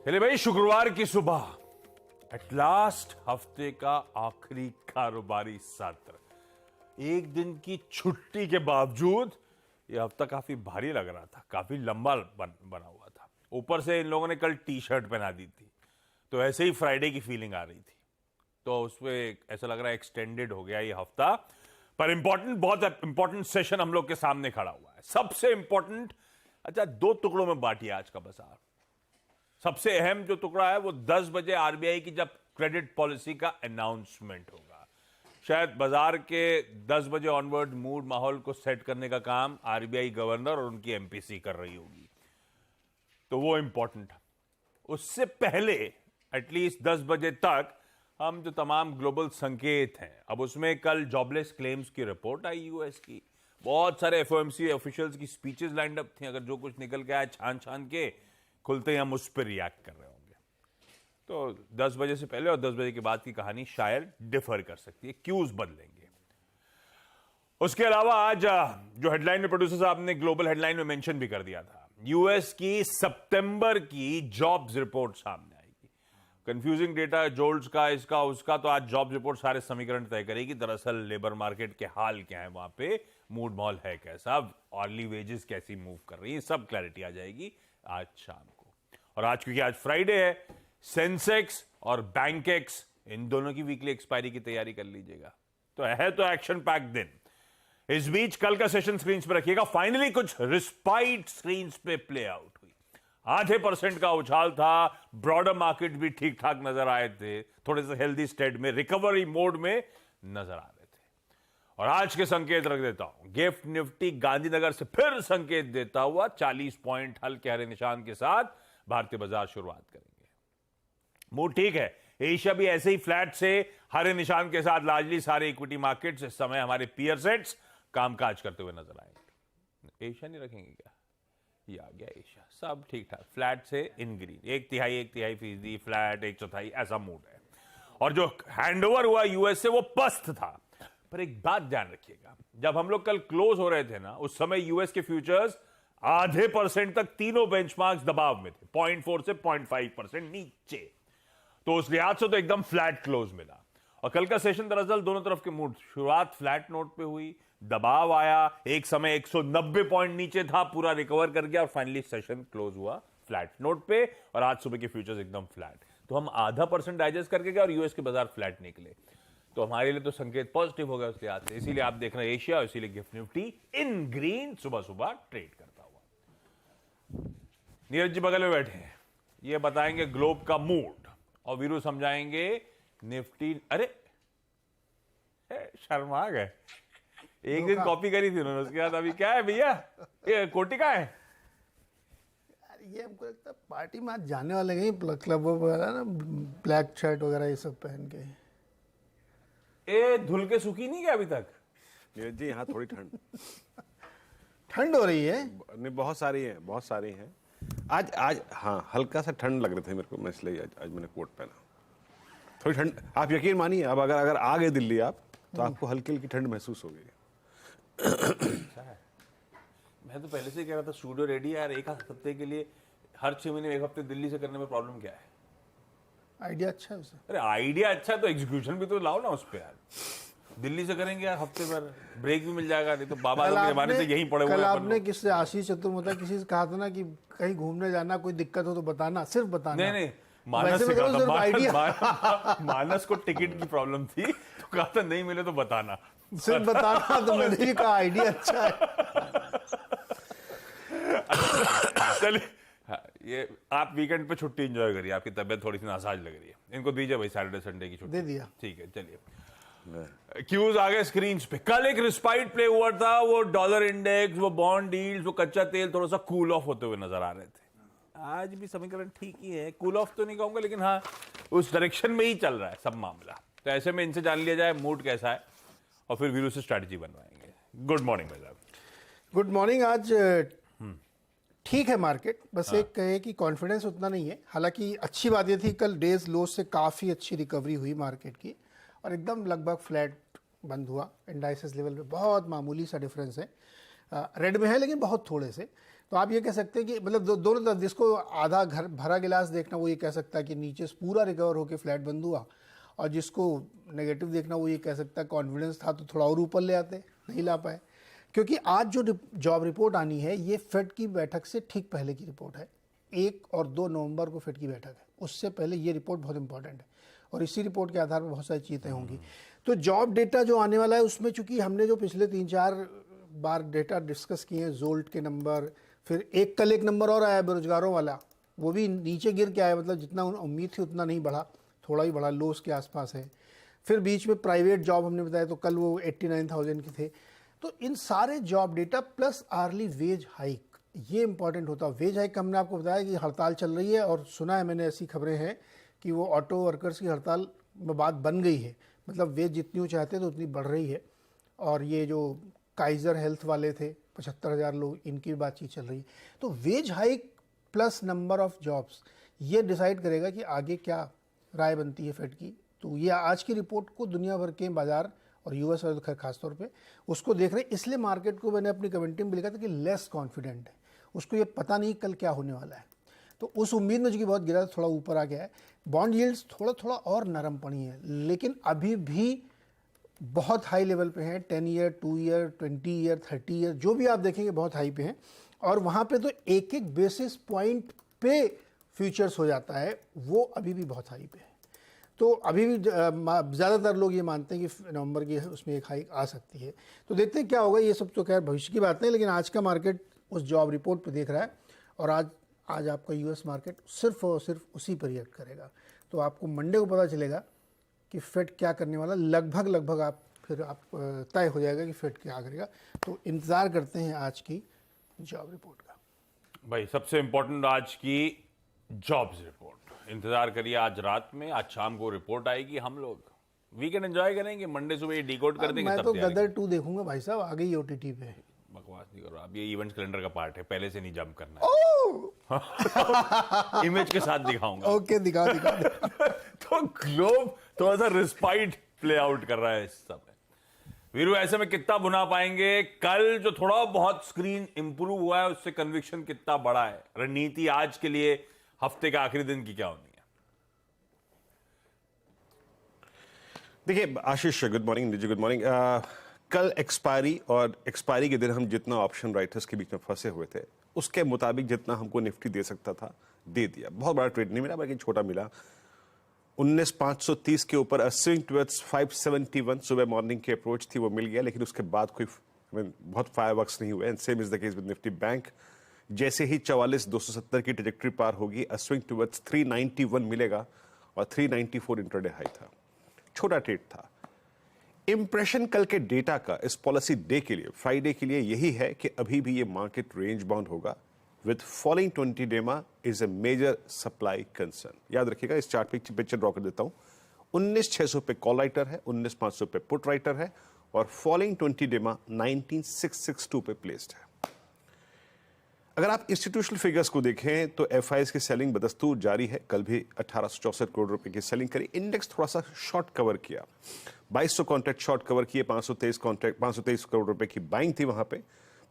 चलिए भाई, शुक्रवार की सुबह एट लास्ट हफ्ते का आखिरी कारोबारी सत्र। एक दिन की छुट्टी के बावजूद यह हफ्ता काफी भारी लग रहा था, काफी लंबा बना हुआ था। ऊपर से इन लोगों ने कल टी शर्ट पहना दी थी, तो ऐसे ही फ्राइडे की फीलिंग आ रही थी। तो उसमें ऐसा लग रहा है एक्सटेंडेड हो गया ये हफ्ता। पर बहुत इंपॉर्टेंट सेशन हम लोग के सामने खड़ा हुआ है। सबसे इंपॉर्टेंट, अच्छा, दो टुकड़ों में बांटिए आज का बाजार। सबसे अहम जो टुकड़ा है वो 10 बजे आरबीआई की जब क्रेडिट पॉलिसी का अनाउंसमेंट होगा। शायद बाजार के 10 बजे ऑनवर्ड मूड माहौल को सेट करने का काम आरबीआई गवर्नर और उनकी एमपीसी कर रही होगी, तो वो इंपॉर्टेंट है। उससे पहले एटलीस्ट 10 बजे तक हम जो तमाम ग्लोबल संकेत हैं, अब उसमें कल जॉबलेस क्लेम्स की रिपोर्ट आई यूएस की। बहुत सारे एफओएमसी ऑफिशियल्स की स्पीचेस लाइंड अप थी। अगर जो कुछ निकल के आया छान छान के, खुलते ही हम उस पर रिएक्ट कर रहे होंगे। तो 10 बजे से पहले और 10 बजे के बाद की कहानी शायद डिफर कर सकती है, क्यूज बदलेंगे। उसके अलावा आज जो हेडलाइन में प्रोड्यूसर साहब ने ग्लोबल हेडलाइन में मेंशन भी कर दिया था, यूएस की सितंबर की जॉब्स रिपोर्ट सामने आएगी। कंफ्यूजिंग डेटा, जोल्ट्स का, इसका उसका, तो आज जॉब रिपोर्ट सारे समीकरण तय करेगी। दरअसल लेबर मार्केट के हाल क्या है, वहां पे मूड माहौल है कैसा, अर्ली वेजेस कैसी मूव कर रही है, सब क्लैरिटी आ जाएगी आज शाम को। और आज क्योंकि आज फ्राइडे है, सेंसेक्स और बैंकेक्स इन दोनों की वीकली एक्सपायरी की तैयारी कर लीजिएगा। तो एक्शन पैक दिन। इस बीच कल का सेशन स्क्रीन पे रखिएगा। फाइनली कुछ रिस्पाइट स्क्रीन पे प्ले आउट हुई। 0.5% का उछाल था, ब्रॉडर मार्केट भी ठीक ठाक नजर आए थे, थोड़े से हेल्दी स्टेट में, रिकवरी मोड में नजर आ रहे थे। और आज के संकेत रख देता हूं। गिफ्ट निफ्टी गांधीनगर से फिर संकेत देता हुआ 40 पॉइंट हल्के हरे निशान के साथ भारतीय बाजार शुरुआत करेंगे। मूड ठीक है। एशिया भी ऐसे ही फ्लैट से हरे निशान के साथ लार्जली सारे इक्विटी मार्केट्स इस समय हमारे पीयर सेट्स कामकाज करते हुए नजर आएंगे। एशिया नहीं रखेंगे क्या? ये आ गया एशिया, सब ठीक ठाक, फ्लैट से इन ग्रीन, 1/3 फीसदी फ्लैट, 1/4 ऐसा मूड है। और जो हैंडओवर हुआ यूएस से वो पस्त था। पर एक बात ध्यान रखिएगा, जब हम लोग कल क्लोज हो रहे थे ना, उस समय यूएस के फ्यूचर्स 0.5% तक तीनों बेंचमार्क्स दबाव में थे, 0.4 से 0.5% नीचे। तो उस लिहाज से तो एकदम फ्लैट क्लोज मिला। और कल का सेशन दरअसल दोनों तरफ के मूड, शुरुआत फ्लैट नोट पे हुई, दबाव आया, एक समय 190 पॉइंट नीचे था, पूरा रिकवर कर गया और फाइनली सेशन क्लोज हुआ फ्लैट नोट पे। और आज सुबह के फ्यूचर्स एकदम फ्लैट। तो हम 0.5% डाइजेस्ट करके गए और यूएस के बाजार फ्लैट निकले। तो हमारे लिए तो संकेत पॉजिटिव हो गया उस लिहाज से। इसीलिए आप देख रहे हैं एशिया, इसीलिए गिफ्ट निफ्टी इन ग्रीन सुबह सुबह ट्रेड करता हुआ। नीरज जी बगल में बैठे हैं, ये बताएंगे ग्लोब का मूड, और वीरू समझाएंगे निफ्टी। अरे शर्मा गए, एक दिन कॉपी करी थी उन्होंने, उसके बाद अभी क्या है भैया, ये कोटी का है? ये हमको लगता है पार्टी में आज जाने वाले हैं, क्लब वगैरह ना, ब्लैक शर्ट वगैरह ये सब पहन के। ए धुल के सूखी नहीं गया अभी तक? जी हाँ, थोड़ी ठंड ठंड हो रही है। नहीं, बहुत सारी हैं आज हाँ, हल्का सा ठंड लग रही थी मेरे को, मैं इसलिए आज मैंने कोट पहना। थोड़ी ठंड, आप यकीन मानिए, अब अगर आ गए दिल्ली आप, तो आपको हल्की हल्की ठंड महसूस होगी। मैं तो पहले से कह रहा था स्टूडियो रेडी है यार, एक हफ्ते के लिए, हर 6 महीने में एक हफ्ते दिल्ली से करने में प्रॉब्लम क्या है? आइडिया अच्छा है उसे। अरे आइडिया अच्छा है तो एग्जीक्यूशन भी तो लाओ ना उस पे यार। दिल्ली से करेंगे यार, हफ्ते भर ब्रेक भी मिल जाएगा, नहीं तो बाबा आजम के जमाने से यहीं पड़े हुए हैं। कल आपने किससे, आशीष चतुर्वेदी किसी से कहा था ना कि कहीं घूमने जाना, कोई दिक्कत हो तो बताना, सिर्फ बताना। नहीं, मानस से कहा था, मानस को टिकट की प्रॉब्लम थी, तो कहा था नहीं मिले तो बताना, सिर्फ बताना। तो मैंने भी कहा आइडिया अच्छा है। चलिए, ये आप वीकेंड पे छुट्टी एंजॉय करिए, आपकी तबीयत थोड़ी सी नासाज लग रही है, इनको दीजिए भाई सैटरडे संडे की छुट्टी। दे दिया, ठीक है। चलिए, क्यूज आ गए स्क्रीन पे। कल एक रिस्पाइट प्ले हुआ था, वो डॉलर इंडेक्स, वो बॉन्ड डील्स, वो कच्चा तेल थोड़ा सा कूल ऑफ होते हुए नजर आ रहे थे। आज भी समीकरण ठीक ही है, कूल ऑफ तो नहीं कहूंगा, लेकिन हाँ उस डायरेक्शन में ही चल रहा है सब मामला। तो ऐसे में इनसे जान लिया जाए मूड कैसा है, और फिर वीरू से स्ट्रैटेजी बनवाएंगे। गुड मॉर्निंग भाई साहब। Good morning. आज ठीक है मार्केट, बस एक कहे कि कॉन्फिडेंस उतना नहीं है। हालांकि अच्छी बात ये थी, कल डेज लो से काफ़ी अच्छी रिकवरी हुई मार्केट की, और एकदम लगभग फ्लैट बंद हुआ। इंडाइसेस लेवल पे बहुत मामूली सा डिफरेंस है, रेड में है लेकिन बहुत थोड़े से। तो आप ये कह सकते हैं कि मतलब दोनों तरफ, जिसको आधा घर भरा गिलास देखना वो ये कह सकता है कि नीचे से पूरा रिकवर होकर फ्लैट बंद हुआ, और जिसको नेगेटिव देखना वो ये कह सकता है कॉन्फिडेंस था तो थोड़ा और ऊपर ले आते, नहीं ला पाए। क्योंकि आज जो जॉब रिपोर्ट आनी है ये फेड की बैठक से ठीक पहले की रिपोर्ट है। 1 और 2 नवंबर को फेड की बैठक है, उससे पहले ये रिपोर्ट बहुत इंपॉर्टेंट है और इसी रिपोर्ट के आधार पर बहुत सारी चीज़ें होंगी। तो जॉब डेटा जो आने वाला है उसमें चूंकि हमने जो पिछले 3-4 बार डेटा डिस्कस किए हैं, जोल्ट के नंबर, फिर कल एक नंबर और आया बेरोजगारों वाला, वो भी नीचे गिर के आया, मतलब जितना उम्मीद थी उतना नहीं बढ़ा, थोड़ा ही बढ़ा, लोस के आसपास है। फिर बीच में प्राइवेट जॉब हमने बताया तो कल वो 89,000 के थे। तो इन सारे job data plus early wage hike, ये इंपॉर्टेंट होता है। वेज हाइक हमने आपको बताया कि हड़ताल चल रही है, और सुना है मैंने, ऐसी खबरें हैं कि वो ऑटो वर्कर्स की हड़ताल में बात बन गई है, मतलब वेज जितनी वो चाहते हैं तो उतनी बढ़ रही है। और ये जो काइजर हेल्थ वाले थे 75,000 लोग, इनकी भी बातचीत चल रही है। तो wage hike plus number of jobs ये डिसाइड करेगा कि आगे क्या राय बनती है फेड की। तो ये आज की रिपोर्ट को दुनिया भर के बाजार और यूएस और खैर खासतौर पे उसको देख रहे हैं, इसलिए मार्केट को मैंने अपनी कमेंट्री में लिखा था कि लेस कॉन्फिडेंट है, उसको ये पता नहीं कल क्या होने वाला है। तो उस उम्मीद में जो कि बहुत गिरा था, थोड़ा ऊपर आ गया है। बॉन्ड यील्ड्स थोड़ा थोड़ा और नरम पड़ी है, लेकिन अभी भी बहुत हाई लेवल पे हैं। 10 ईयर, 2 ईयर, 20 ईयर, 30 ईयर, जो भी आप देखेंगे बहुत हाई पे हैं। और वहाँ पे तो एक बेसिस पॉइंट पे फ्यूचर्स हो जाता है, वो अभी भी बहुत हाई पे है। तो अभी भी ज़्यादातर लोग ये मानते हैं कि नवंबर की उसमें एक हाइक आ सकती है। तो देखते हैं क्या होगा, ये सब तो खैर भविष्य की बातें हैं, लेकिन आज का मार्केट उस जॉब रिपोर्ट पे देख रहा है, और आज आपका यूएस मार्केट सिर्फ और सिर्फ उसी पर रिएक्ट करेगा। तो आपको मंडे को पता चलेगा कि फेड क्या करने वाला, लगभग आप तय हो जाएगा कि फेड क्या करेगा। तो इंतज़ार करते हैं आज की जॉब रिपोर्ट का। भाई सबसे इंपॉर्टेंट आज की जॉब्स रिपोर्ट, इंतजार करिए आज रात में, आज शाम को रिपोर्ट आएगी। हम लोग वीकेंड एंजॉय करेंगे, मंडे सुबह ये डिकोड कर देंगे। मैं तब तो तैयारी गदर 2 देखूंगा भाई साहब, आ गई ओटीटी पे। बकवास नहीं करो आप, ये इवेंट्स कैलेंडर का पार्ट है, पहले से नहीं जंप करना है। इमेज के साथ दिखाऊंगा। ओके, दिखा तो ग्लोब थोड़ा सा रिस्पाइट प्ले आउट कर रहा है इस समय। वीरू, ऐसे में कितना बुना पाएंगे? कल जो थोड़ा बहुत स्क्रीन इंप्रूव हुआ है उससे कन्विक्शन कितना बड़ा है? रणनीति आज के लिए हफ्ते के आखिरी दिन की क्या होनी है? देखिए आशीष, गुड मॉर्निंग। निजी गुड मॉर्निंग। कल एक्सपायरी, और एक्सपायरी के दिन हम जितना ऑप्शन राइटर्स के बीच में फंसे हुए थे उसके मुताबिक जितना हमको निफ्टी दे सकता था दे दिया। बहुत बड़ा ट्रेड नहीं मिला, बल्कि छोटा मिला। 19,530 के ऊपर स्विंग टुवर्ड्स 571 सुबह मॉर्निंग की अप्रोच थी, वो मिल गया, लेकिन उसके बाद कोई बहुत फायरवर्क्स नहीं हुए। And same is the case with Nifty bank. जैसे ही 44,270 की ट्रैजेक्टरी पार होगी, स्विंग टुवर्ड्स 391 मिलेगा, और 394 इंट्राडे हाई था। छोटा ट्रेड था। इंप्रेशन कल के डेटा का इस पॉलिसी डे के लिए, फ्राइडे के लिए, यही है कि अभी भी ये मार्केट रेंज बाउंड होगा with falling 20 DEMA is a major supply concern. याद रखिएगा, इस चार्ट पे पिक्चर ड्रॉ कर देता हूं। 19,600 पे कॉल राइटर है, 19,500 पे पुट राइटर है, और फॉलिंग 20 डेमा 19,662 पे प्लेस्ड है। अगर आप इंस्टीट्यूशनल फिगर्स को देखें तो एफआईएस की सेलिंग बदस्तूर जारी है। कल भी 1864 करोड़ रुपए की सेलिंग करी। इंडेक्स थोड़ा सा शॉर्ट कवर किया, 2200 कॉन्ट्रैक्ट शॉर्ट कवर किए, 523 करोड़ रुपए की बाइंग थी वहां पे।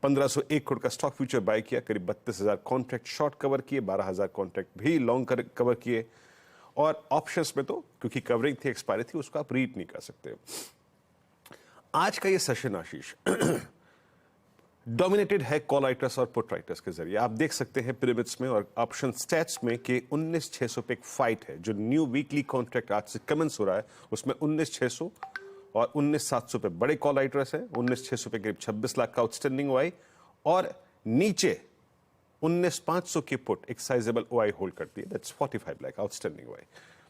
1501 करोड़ का स्टॉक फ्यूचर बाय किया, करीब 32,000 कॉन्ट्रैक्ट शॉर्ट कवर किए, 12,000 कॉन्ट्रैक्ट भी लॉन्ग कवर किए। और ऑप्शंस में तो क्योंकि कवरिंग थी, एक्सपायरी थी, उसको आप रीड नहीं कर सकते। आज का ये सेशन आशीष डोमिनेटेड है कॉल राइटर्स और पुट राइटर्स के जरिए। आप देख सकते हैं पिरामिड्स में और ऑप्शन स्टैट्स में कि 19,600 पे एक फाइट है। जो न्यू वीकली कॉन्ट्रैक्ट आज से कमेंस हो रहा है उसमें 19,600 और 19,700 पे बड़े कॉल राइटर्स हैं। 19,600 पे करीब 26 लाख का आउटस्टैंडिंग ओआई, और नीचे 19,500 की पुट एक साइजेबल ओआई होल्ड करती है, दैट्स 45 लाख आउटस्टैंडिंग ओआई।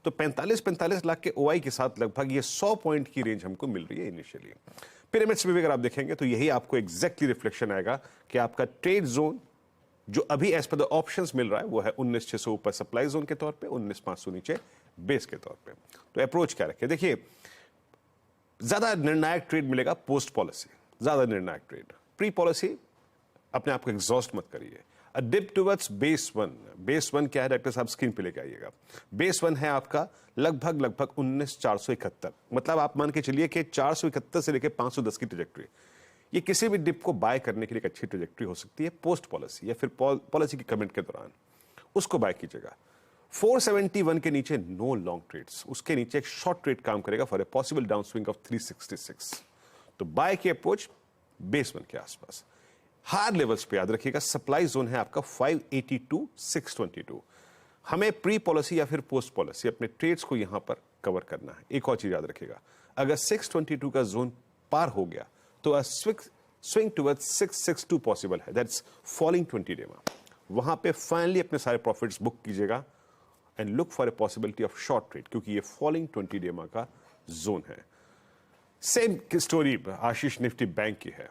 तो 45 लाख के ओआई के साथ लगभग ये 100 पॉइंट की रेंज हमको मिल रही है इनिशियली। पिरामिड्स में भी अगर आप देखेंगे तो यही आपको एग्जैक्टली रिफ्लेक्शन आएगा कि आपका ट्रेड जोन जो अभी एज पर द ऑप्शंस मिल रहा है वो है 19,600 ऊपर सप्लाई जोन के तौर पे, 19,500 नीचे बेस के तौर पे। तो अप्रोच क्या रखे? देखिए, ज्यादा निर्णायक ट्रेड मिलेगा पोस्ट पॉलिसी, ज्यादा निर्णायक ट्रेड। प्री पॉलिसी अपने आप को एग्जॉस्ट मत करिए। A dip towards base one. Base one क्या है डॉक्टर साहब? स्क्रीन पे लेके आइएगा। बेस वन है आपका लगभग 19,471, मतलब आप मान के चलिए कि 471 से लेके 510 की ट्रैजेक्टरी। ये किसी भी डिप को बाय करने के लिए एक अच्छी ट्रेजेक्ट्री हो सकती है पोस्ट पॉलिसी या फिर पॉलिसी की कमेंट के दौरान, उसको बाय कीजिएगा। 471 के नीचे नो लॉन्ग ट्रेड्स, उसके नीचे एक शॉर्ट ट्रेड काम करेगा for a possible down swing of 366। तो बाय की अप्रोच बेस 1 के आसपास। हायर लेवल्स पे याद रखिएगा सप्लाई जोन है आपका 582 622। हमें प्री पॉलिसी या फिर पोस्ट पॉलिसी अपने ट्रेड्स को यहां पर कवर करना है। एक और चीज याद रखिएगा, अगर 622 का जोन पार हो गया तो स्विंग टुवर्ड्स 662 पॉसिबल है, दैट्स फॉलिंग 20 डे में। वहां पे फाइनली अपने सारे प्रॉफिट्स बुक कीजिएगा and look for a possibility of short trade, क्योंकि ये फॉलिंग 20 डे का जोन है। सेम स्टोरी आशीष निफ्टी बैंक की है।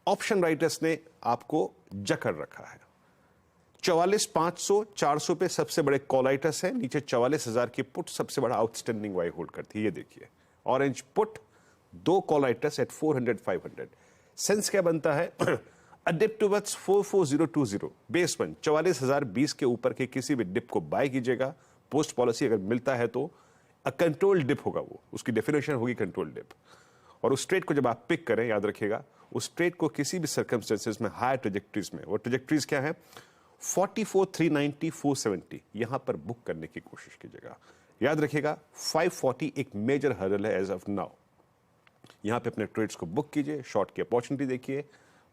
ऑप्शन राइटर्स ने आपको जकड़ रखा है। 44,500 400 पे सबसे बड़े कॉल राइटर्स हैं, नीचे 44,000 की पुट सबसे बड़ा आउटस्टैंडिंग वाई होल्ड करती है। ये देखिए orange put, 2 call writers at 400 500। Sense क्या बनता है? अ डिप टुवर्ड्स 44020 बेस 1 44,020 के ऊपर के किसी भी डिप को बाय कीजिएगा। पोस्ट पॉलिसी अगर मिलता है तो अ कंट्रोल डिप होगा, वो उसकी डेफिनेशन होगी कंट्रोल डिप। और उस ट्रेड को जब आप पिक करें, याद रखिएगा उस ट्रेड को किसी भी सर्कमस्टेंसेस में हायर ट्रेजेक्ट्रीज में, वो ट्रेजेक्ट्रीज क्या है 44 390 470, यहां पर बुक करने की कोशिश कीजिएगा। याद रखिएगा 540 एक मेजर हर्डल है एज ऑफ नाउ। यहां पे अपने ट्रेड्स को बुक कीजिए, शॉर्ट की अपॉर्चुनिटी देखिए।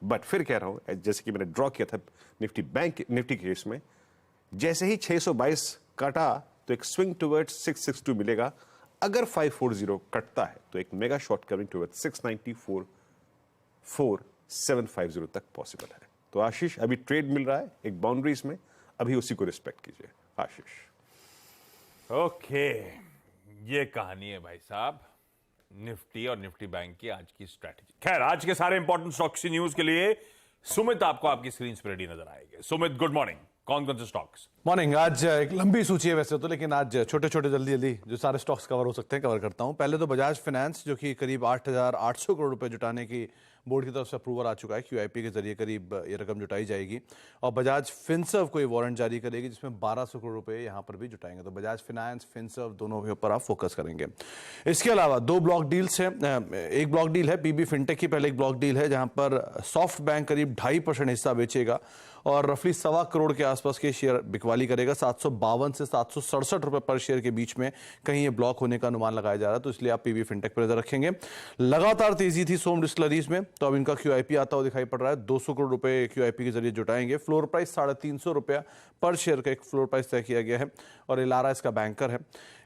बट फिर कह रहा हूं, जैसे कि मैंने ड्रॉ किया था निफ्टी केस में, जैसे ही 622 काटा तो एक स्विंग टुवर्ड्स 662 मिलेगा। अगर 540 कटता है तो एक मेगा शॉर्ट कवरिंग टुवर्ड्स 694 4750 तक पॉसिबल है। तो आशीष अभी ट्रेड मिल रहा है एक बाउंड्रीज में, अभी उसी को रिस्पेक्ट कीजिए आशीष। ओके, ये कहानी है भाई साहब निफ्टी और निफ्टी बैंक की आज की स्ट्रैटेजी। खैर, आज के सारे इंपॉर्टेंट स्टॉक्स न्यूज के लिए सुमित आपको आपकी स्क्रीन पर रेडी नजर आएंगे। Sumit, good morning. कौन कौन से स्टॉक्स? मॉर्निंग। आज एक लंबी सूची है वैसे तो, लेकिन आज छोटे छोटे जल्दी जल्दी जो सारे स्टॉक्स कवर हो सकते हैं कवर करता हूं। पहले तो बजाज फाइनेंस, जो कि करीब 8,800 करोड़ रुपए जुटाने की बोर्ड की तरफ से अप्रूवल आ चुका है। QIP के जरिए करीब ये रकम जुटाई जाएगी और बजाज फिनसर्व को ये वारंट जारी करेगी जिसमें 1,200 करोड़ रुपए यहाँ पर भी जुटाएंगे। तो बजाज फाइनेंस, फिनसर्व दोनों के ऊपर आप फोकस करेंगे। इसके अलावा 2 ब्लॉक डील्स हैं। एक ब्लॉक डील है PB फिनटेक की, पहले एक ब्लॉक डील है जहां पर सॉफ्ट बैंक करीब 2.5% हिस्सा बेचेगा और रफली 1.25 करोड़ के आसपास के शेयर बिकवाली करेगा। 752 से 767 रुपए पर शेयर के बीच में कहीं ये ब्लॉक होने का अनुमान लगाया जा रहा है, तो इसलिए आप PB फिनटेक पर नजर रखेंगे। लगातार तेजी थी सोम डिस्टिलरीज में, तो अब इनका QIP आता हुआ दिखाई पड़ रहा है। 200 करोड़ रुपए QIP के जरिए जुटाएंगे। फ्लोर प्राइस 350 रुपया पर शेयर का एक फ्लोर प्राइस तय किया गया है और इलारा इसका बैंकर है।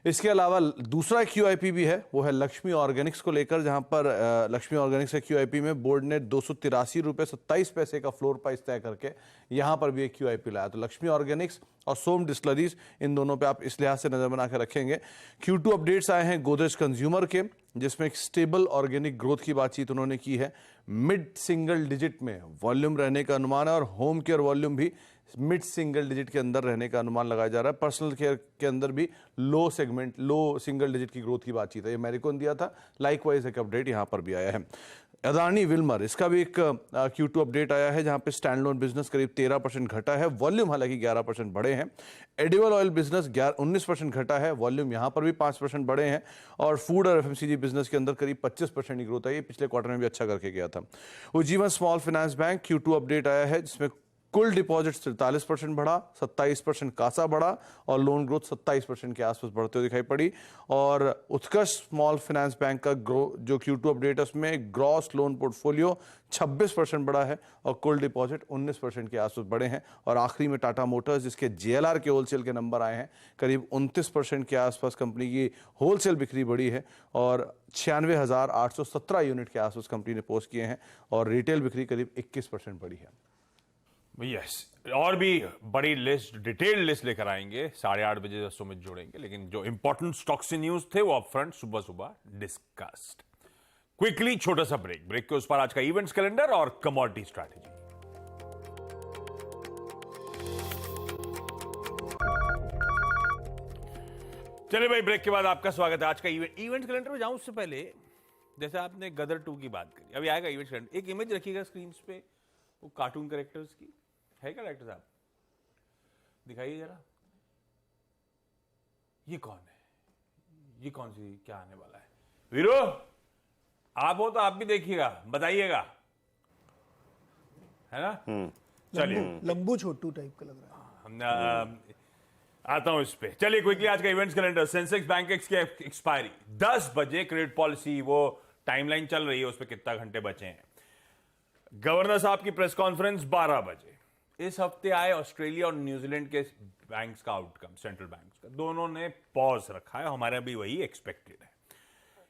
इसके अलावा दूसरा QIP भी है, वो है लक्ष्मी ऑर्गेनिक्स को लेकर, जहां पर लक्ष्मी ऑर्गेनिक्स के QIP में बोर्ड ने 283 रुपए 27 पैसे का फ्लोर प्राइस तय करके यहां पर भी एक QIP लाया। तो लक्ष्मी ऑर्गेनिक्स और सोम डिस्टिलरीज, इन दोनों पे आप इस लिहाज से नजर बना के रखेंगे। Q2 अपडेट्स आए हैं गोदरेज कंज्यूमर के, जिसमें एक स्टेबल ऑर्गेनिक ग्रोथ की बातचीत उन्होंने की है। मिड सिंगल डिजिट में वॉल्यूम रहने का अनुमान है और होम केयर वॉल्यूम भी मिड सिंगल डिजिट के अंदर रहने का अनुमान लगाया जा रहा है। पर्सनल केयर के अंदर भी लो सिंगल डिजिट की ग्रोथ की बातचीत है। ये मैरिको ने दिया था, लाइकवाइज एक अपडेट यहां पर भी आया है। अदानी विल्मर, इसका भी एक Q2 अपडेट आया है जहां पे स्टैंड लोन बिजनेस करीब 13% घटा है, वॉल्यूम हालांकि 11% बढ़े हैं। एडिबल ऑयल बिजनेस 19% घटा है, वॉल्यूम यहां पर भी 5% बढ़े हैं और फूड और FMCG बिजनेस के अंदर करीब 25% की ग्रोथ है। ये पिछले क्वार्टर में भी अच्छा करके गया था। Ujjivan small finance bank Q2 update आया है जिसमें कुल डिपॉजिट 43% बढ़ा, 27% कासा बढ़ा और लोन ग्रोथ 27% के आसपास बढ़ते हुए दिखाई पड़ी। और उत्कर्ष स्मॉल फाइनेंस बैंक का जो Q2 अपडेट है उसमें ग्रॉस लोन पोर्टफोलियो 26% बढ़ा है और कुल डिपॉजिट 19% के आसपास बढ़े हैं। और आखिरी में टाटा मोटर्स, जिसके JLR के होलसेल के नंबर आए हैं, करीब 29% के आसपास कंपनी की होलसेल बिक्री बढ़ी है और 96,817 यूनिट के आसपास कंपनी ने पोस्ट किए हैं और रिटेल बिक्री करीब 21% बढ़ी है। यस, और भी बड़ी लिस्ट, डिटेल्ड लिस्ट लेकर आएंगे 8:30 बजे सुमित जोड़ेंगे, लेकिन जो इंपॉर्टेंट स्टॉक्स न्यूज थे वो अपफ्रंट सुबह सुबह डिस्कस्ड। क्विकली छोटा सा ब्रेक के उस पर आज का इवेंट्स कैलेंडर और कमोडिटी स्ट्रैटेजी। चलिए भाई, ब्रेक के बाद आपका स्वागत है। आज का इवेंट कैलेंडर में जाऊं उससे पहले, जैसे आपने गदर 2 की बात करी, अभी आएगा इवेंट कैलेंडर। एक इमेज रखिएगा स्क्रीन पे, वो कार्टून कैरेक्टर्स की है क्या? डायरेक्टर साहब दिखाइए जरा, ये कौन है? ये कौन सी क्या आने वाला है? वीरो, आप हो तो आप भी देखिएगा, बताइएगा। है ना? चलिए लंबू छोटू टाइप का लग रहा है। आता हूं इस पे। चलिए क्विकली आज का इवेंट्स कैलेंडर। सेंसेक्स बैंक की एक्सपायरी 10 बजे, क्रेडिट पॉलिसी वो टाइमलाइन चल रही है, उस पर कितना घंटे बचे हैं। गवर्नर साहब की प्रेस कॉन्फ्रेंस 12 बजे। इस हफ्ते आए ऑस्ट्रेलिया और न्यूजीलैंड के बैंक्स का आउटकम, सेंट्रल बैंक्स का, दोनों ने पॉज रखा है, हमारा भी वही एक्सपेक्टेड है।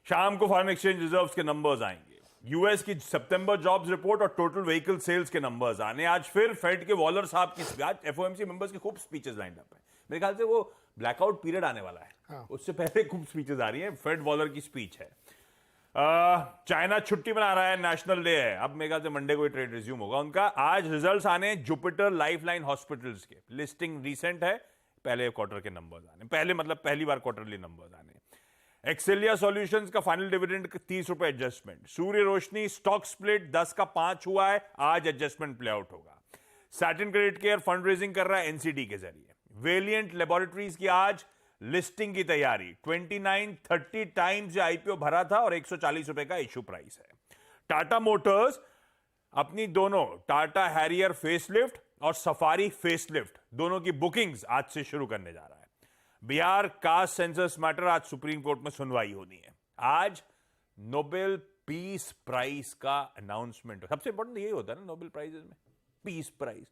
शाम को फॉरेन एक्सचेंज रिजर्व्स के नंबर्स आएंगे, यूएस की सितंबर जॉब्स रिपोर्ट और टोटल व्हीकल सेल्स के नंबर्स आने। आज फिर फेड के वॉलर साहब की, आज एफओएमसी मेंबर्स की खूब स्पीचेस लाइंड अप है। मेरे ख्याल से वो ब्लैकआउट पीरियड आने वाला है, उससे पहले खूब स्पीचेस आ रही है। फेड वॉलर की स्पीच है। चाइना छुट्टी मना रहा है, नेशनल डे है। अब मेरे ख्याल से मंडे को ट्रेड रिज्यूम होगा उनका। आज रिजल्ट्स आने जुपिटर लाइफलाइन हॉस्पिटल्स के, लिस्टिंग रीसेंट है, पहले क्वार्टर के नंबर्स आने, पहली बार क्वार्टरली नंबर्स आने। एक्सेलिया सॉल्यूशंस का फाइनल डिविडेंड 30 रुपए एडजस्टमेंट। सूर्य रोशनी स्टॉक स्प्लिट 10 का 5 हुआ है, आज एडजस्टमेंट प्ले आउट होगा। Satin credit care fund raising कर रहा है एनसीडी के जरिए। वेलिएंट लेबोरेटरीज की आज लिस्टिंग की तैयारी, 29-30 टाइम्स आईपीओ भरा था और 140 रुपए का इश्यू प्राइस है। टाटा मोटर्स अपनी दोनों टाटा हैरियर फेसलिफ्ट और सफारी फेसलिफ्ट दोनों की बुकिंग्स आज से शुरू करने जा रहा है। बिहार कास्ट सेंसस मैटर, आज सुप्रीम कोर्ट में सुनवाई होनी है। आज नोबेल पीस प्राइज का अनाउंसमेंट, सबसे इंपॉर्टेंट यही होता है ना नोबेल प्राइजेस में, पीस प्राइज।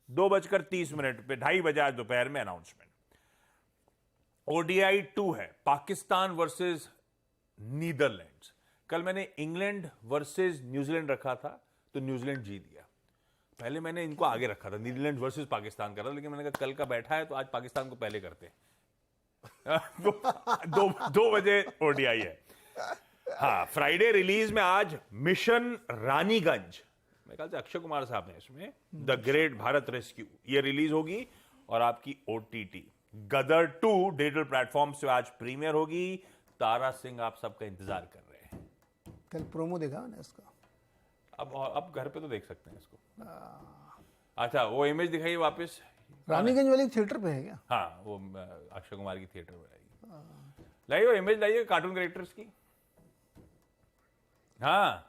2:30 पे 2:30 बजे आज दोपहर में अनाउंसमेंट। ODI 2 है, पाकिस्तान वर्सेस नीदरलैंड्स। कल मैंने इंग्लैंड वर्सेस न्यूजीलैंड रखा था, तो न्यूजीलैंड जीत गया। पहले मैंने इनको आगे रखा था, नीदरलैंड वर्सेस पाकिस्तान कर रहा, लेकिन मैंने कहा कल का बैठा है तो आज पाकिस्तान को पहले करते हैं। 2 बजे ODI है। हाँ, फ्राइडे रिलीज में आज मिशन रानीगंज, मेरे ख्याल से अक्षय कुमार साहब ने इसमें, द ग्रेट भारत रेस्क्यू, ये रिलीज होगी। और आपकी OTT गदर 2 डिजिटल प्लेटफॉर्म से आज प्रीमियर होगी। तारा सिंह आप सबका इंतजार कर रहे हैं। कल प्रोमो देखा मैंने इसका। अब घर पे तो देख सकते हैं इसको। अच्छा, वो इमेज दिखाइए वापस। रानीगंज वाली थिएटर पे है क्या? हाँ, वो अक्षय कुमार की थिएटर में आएगी। लाइए वो इमेज, लाइए कार्टून कैरेक्टर्स की। हाँ,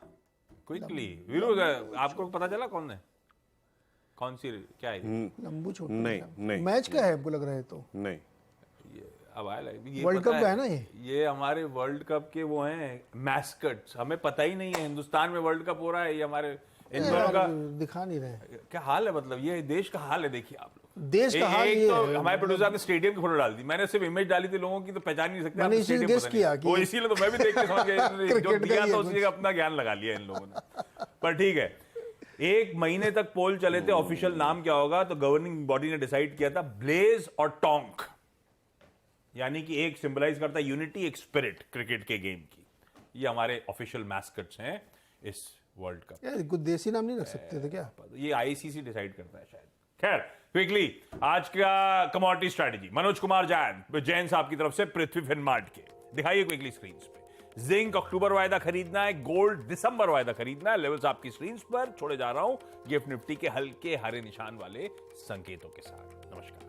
क्विकली वीरू, आपको पता चला कौन सी क्या है? लंबू छोटू? नहीं। मैच का है हमको लग रहा है तो। नहीं, अब आया ये वर्ल्ड पता कप का है ना ये हमारे वर्ल्ड कप के वो हैं मैस्कट्स, हमें पता ही नहीं है हिंदुस्तान में वर्ल्ड कप हो रहा है। ये हमारे इन दोनों का दिखा नहीं रहे क्या हाल है, मतलब ये देश का हाल है। देखिए आप लोग, देश का हाल एक ये तो है। हमारे प्रोड्यूसर ने स्टेडियम की फोटो डाल दी, मैंने सिर्फ इमेज डाली थी, लोगों की तो पहचान नहीं सकते। मैंने इसीलिए guess किया कि- वो इसीलिए तो मैं भी देख के समझ गया, जो क्रिकेट का दिया ही था है उसी जगह अपना ज्ञान लगा लिया इन लोगों ने। पर ठीक है, 1 महीने तक पोल चले थे, ऑफिशियल नाम क्या होगा, तो गवर्निंग बॉडी ने डिसाइड किया था ब्लेज और टोंक, यानी कि एक सिंबलाइज करता है यूनिटी, एक स्पिरिट क्रिकेट के गेम की। ये हमारे ऑफिशियल मैस्कट्स हैं इस वर्ल्ड कप। यार कुछ देसी नाम नहीं रख सकते थे क्या? ये आईसीसी डिसाइड करता है शायद। खैर, क्विकली आज का कमोडिटी स्ट्रेटजी, मनोज कुमार जैन साहब की तरफ से पृथ्वी फिनमार्ट के, दिखाइए क्विकली स्क्रीन पे। जिंक अक्टूबर वायदा खरीदना है, गोल्ड दिसंबर वायदा खरीदना है। लेवल्स आपकी स्क्रीन पर छोड़े जा रहा हूं, गिफ्ट निफ्टी के हल्के हरे निशान वाले संकेतों के साथ। नमस्कार।